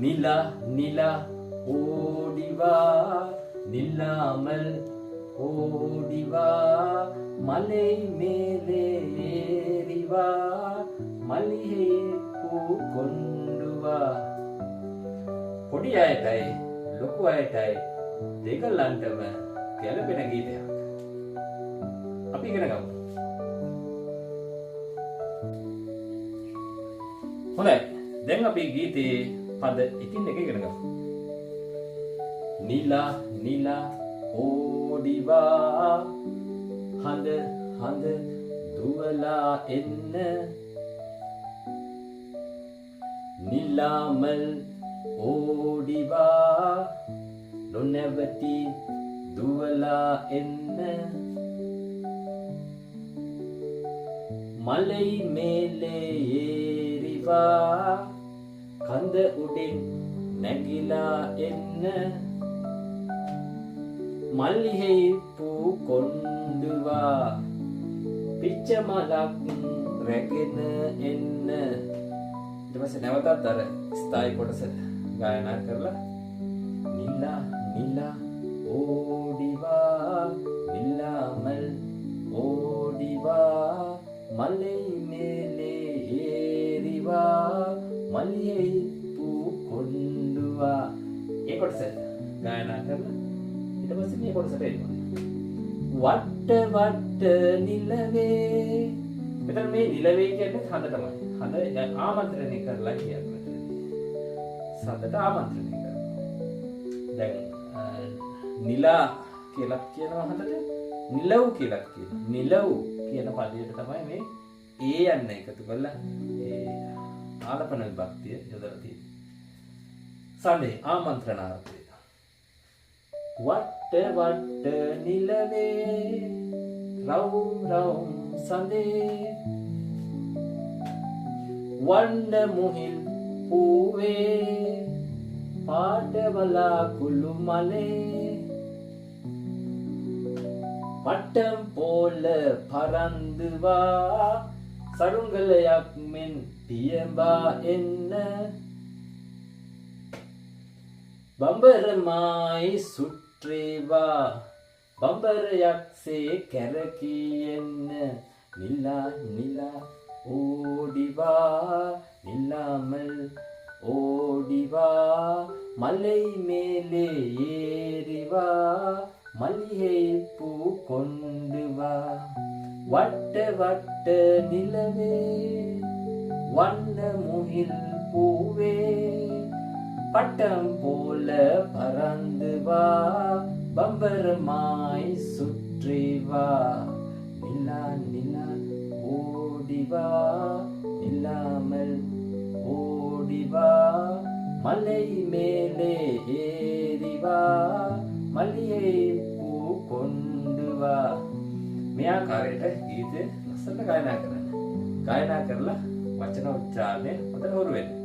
நிலா நிலா ஓடிவா நில்லாமல் ஓடிவா மலை மேலே ஏறிவா மல்லிகை பூ கொண்டு வா. පොඩි අයටයි ලොකු අයටයි දෙකලන්ටම ගැලපෙන ගීතයක්. අපි ඉගෙන ගමු. හොඳයි. දැන් අපි ගීතේ පද එකින් එක ඉගෙන ගමු. නිලා නිලා ඕඩිවා හඳ හඳ දුවලා එන්න නිලාමල් ඕඩිවා නොනැවති දුවලා එන්න මලයි මේලේ ඒරිවා කඳ උඩින් නැගිලා එන්න මල්ලිහෙයි පූ කොණ්ඩුවා පිච්ච මලක් රැගෙන එන්න. ඊට පස්සේ නැවතත් අර ස්ථායි කොටස ගායනා කරලා නිලා නිලා ඕඩිවා නිලාමල් ඕඩිවා මලයි මේලේ ඒරිවා මල්ලිහෙයි පූ කොණ්ඩුවා. ඒ කොටස ගායනා කරලා ඊට පස්සේ මේ කොටසට එන්න. වට්ට වට්ට නිලවේ. මෙතන මේ නිලවේ කියන්නේ හඳ තමයි. හඳ ආමන්ත්‍රණය කරලා කියන්නේ. සඳට ආමන්ත්‍රණය කරනවා. දැන් නිලා කියලා කියනවා හඳට නිලව් කියලා කියනවා. නිලව් කියන පදයට තමයි මේ ඒ යන්න එකතු කරලා ඒ ආලපන විභක්තිය යොදලා තියෙන්නේ. සඳේ ආමන්ත්‍රණාර්ථය. වට්ට වට්ට නිලවේ රවුම් රවුම් සඳේ වන්න මුහිල් පූවේ පාටවලා කුළු මලේ පට්ටම් පෝල පරන්දුවා සරුංගලයක් මෙන් පියඹා එන්න බඹරමයි සුට්‍රේවා බඹරයක්සේ කැරකී එන්න නිලා නිලා ඕඩිවා නිලාමල් ඕඩිවා මලයි මේලේ ඒරිවා මල්ලිහෙයි පූ කොණ්ඩුවා වට්ට වට්ට නිලවේ වන්න මුහිල් පූවේ පටම් පෝල පරන්දුවා බඹරමයි සුට්‍රේවා නිලා නිලා ඕඩිවා නිලාමල් ඕඩිවා මලයි මේලේ ඒරිවා මල්ලිහෙයි පූ කොණ්ඩුවා. මේ ආකාරයට ගීතය ලස්සනට ගායනා කරන්න. ගායනා කරලා වචන උච්චාරණය හොඳට හුරු වෙන්න.